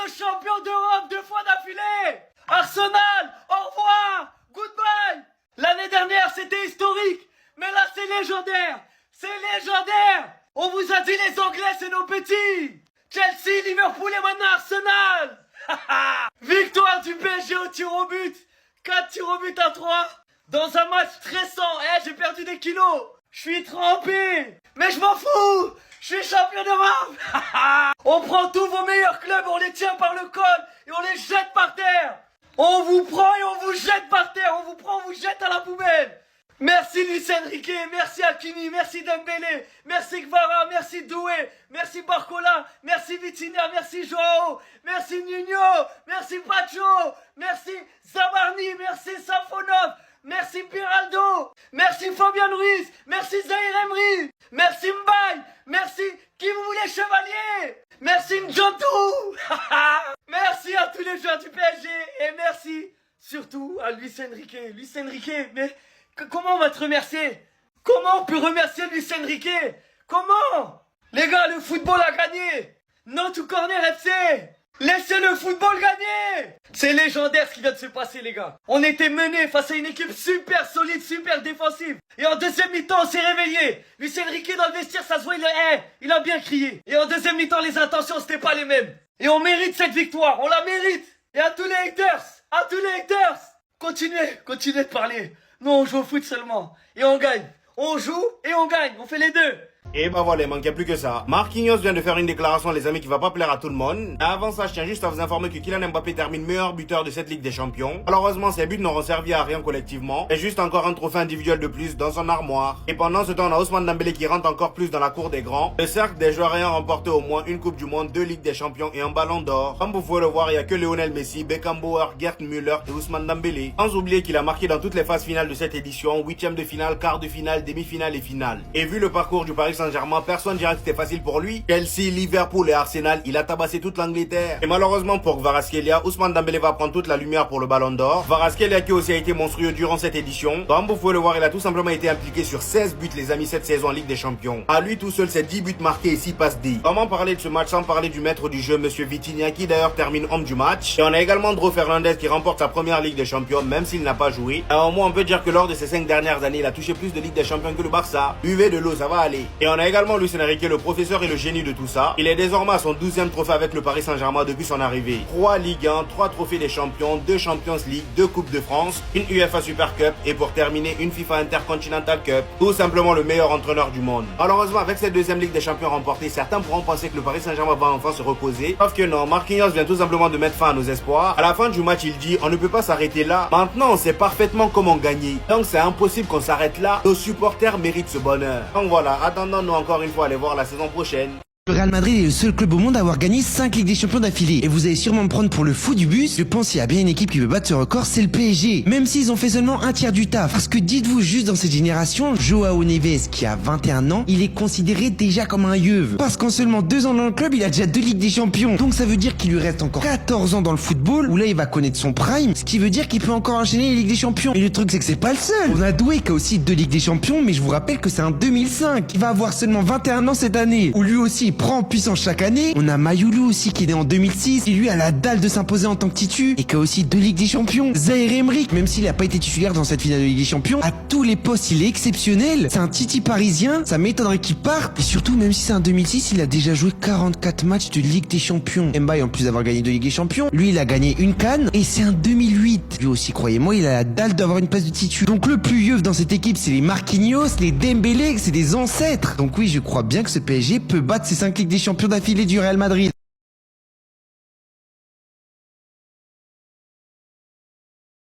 de champion d'Europe 2 fois d'affilée. Arsenal, au revoir, goodbye. L'année dernière, c'était historique, mais là, c'est légendaire. C'est légendaire. On vous a dit les Anglais, c'est nos petits. Chelsea, Liverpool et maintenant Arsenal. Victoire du PSG au tir au but. 4 tirs au but à 3. Dans un match stressant. J'ai perdu des kilos. Je suis trempé. Mais je m'en fous. Je suis champion d'Europe. On prend tous vos meilleurs clubs, on les tient par le col et on les jette par terre. On vous prend et on vous jette par terre. On vous prend, on vous jette à la poubelle. Merci Luis Enrique, merci Hakimi, merci Dembélé, merci Kvara, merci Doué, merci Barcola, merci Vitinha, merci Joao, merci Nuno, merci Pacho, merci Zabarni, merci Safonov, merci Piraldo, merci Fabian Ruiz, merci Zaïre Emery, merci Mbaye, merci qui vous voulez chevalier, merci Njotou. Merci à tous les joueurs du PSG et merci surtout à Luis Enrique. Luis Enrique, mais comment on va te remercier? Comment on peut remercier Luis Enrique? Comment? Les gars, le football a gagné. No to corner FC. Laissez le football gagner. C'est légendaire ce qui vient de se passer, les gars. On était mené face à une équipe super solide, super défensive. Et en deuxième mi-temps, on s'est réveillé. Luis Enrique dans le vestiaire, ça se voit, il a bien crié. Et en deuxième mi-temps, les intentions, c'était pas les mêmes. Et on mérite cette victoire, on la mérite. Et à tous les haters, continuez de parler. Nous, on joue au foot seulement. Et on gagne. On joue et on gagne. On fait les deux. Et bah voilà, il manquait plus que ça. Marquinhos vient de faire une déclaration, les amis, qui va pas plaire à tout le monde. Avant ça, je tiens juste à vous informer que Kylian Mbappé termine meilleur buteur de cette Ligue des Champions. Malheureusement, ses buts n'auront servi à rien collectivement. C'est juste encore un trophée individuel de plus dans son armoire. Et pendant ce temps, on a Ousmane Dembélé qui rentre encore plus dans la cour des grands. Le cercle des joueurs ayant remporté au moins une Coupe du Monde, 2 Ligues des Champions et un Ballon d'Or. Comme vous pouvez le voir, il y a que Lionel Messi, Beckenbauer, Gerd Müller et Ousmane Dembélé. Sans oublier qu'il a marqué dans toutes les phases finales de cette édition, 8e de finale, quart de finale, demi-finale et finale. Et vu le parcours du Paris Saint-Germain, personne dira que c'était facile pour lui. Chelsea, Liverpool et Arsenal, il a tabassé toute l'Angleterre. Et malheureusement pour Kvaratskhelia, Ousmane Dembélé va prendre toute la lumière pour le Ballon d'Or. Kvaratskhelia qui aussi a été monstrueux durant cette édition. Comme vous pouvez le voir, il a tout simplement été impliqué sur 16 buts les amis cette saison en Ligue des Champions. À lui tout seul, c'est 10 buts marqués et 6 passes D. Comment parler de ce match sans parler du maître du jeu, Monsieur Vitinha, qui d'ailleurs termine homme du match. Et on a également Dro Fernandez qui remporte sa première Ligue des Champions, même s'il n'a pas joué. Alors au moins on peut dire que lors de ces 5 dernières années, il a touché plus de Ligue des Champions que le Barça. Buvez de l'eau, ça va aller. Et on a également Luis Enrique, le professeur et le génie de tout ça. Il est désormais à son 12e trophée avec le Paris Saint-Germain depuis son arrivée. 3 Ligue 1, 3 trophées des champions, 2 Champions League, 2 Coupes de France, une UEFA Super Cup et pour terminer une FIFA Intercontinental Cup. Tout simplement le meilleur entraîneur du monde. Malheureusement avec cette deuxième Ligue des Champions remportée, certains pourront penser que le Paris Saint-Germain va enfin se reposer. Sauf que non, Marquinhos vient tout simplement de mettre fin à nos espoirs. À la fin du match, il dit on ne peut pas s'arrêter là. Maintenant on sait parfaitement comment gagner. Donc c'est impossible qu'on s'arrête là. Nos supporters méritent ce bonheur. Donc voilà, attendons-nous encore une fois aller voir la saison prochaine. Le Real Madrid est le seul club au monde à avoir gagné 5 Ligues des Champions d'affilée. Et vous allez sûrement me prendre pour le fou du bus. Je pense qu'il y a bien une équipe qui veut battre ce record, c'est le PSG. Même s'ils ont fait seulement un tiers du taf. Parce que dites-vous juste dans cette génération, Joao Neves qui a 21 ans, il est considéré déjà comme un yeuve. Parce qu'en seulement 2 ans dans le club, il a déjà 2 Ligues des Champions. Donc ça veut dire qu'il lui reste encore 14 ans dans le football, où là il va connaître son prime. Ce qui veut dire qu'il peut encore enchaîner les Ligues des Champions. Et le truc c'est que c'est pas le seul. On a Doué qui a aussi 2 Ligues des Champions, mais je vous rappelle que c'est un 2005. Il va avoir seulement 21 ans cette année. Où lui aussi il prend en puissance chaque année. On a Mayoulou aussi qui est né en 2006 et lui a la dalle de s'imposer en tant que titu et qui a aussi 2 Ligues des Champions. Zaïre Emery, même s'il a pas été titulaire dans cette finale de Ligue des Champions, à tous les postes il est exceptionnel. C'est un titi parisien, ça m'étonnerait qu'il parte. Et surtout même si c'est un 2006, il a déjà joué 44 matchs de Ligue des Champions. Mbaye en plus d'avoir gagné 2 Ligues des Champions, lui il a gagné une CAN et c'est un 2008. Lui aussi croyez-moi il a la dalle d'avoir une place de titu. Donc le plus yeuf dans cette équipe c'est les Marquinhos, les Dembélé, c'est des ancêtres. Donc oui je crois bien que ce PSG peut battre ces 5 Ligues des Champions d'affilée du Real Madrid.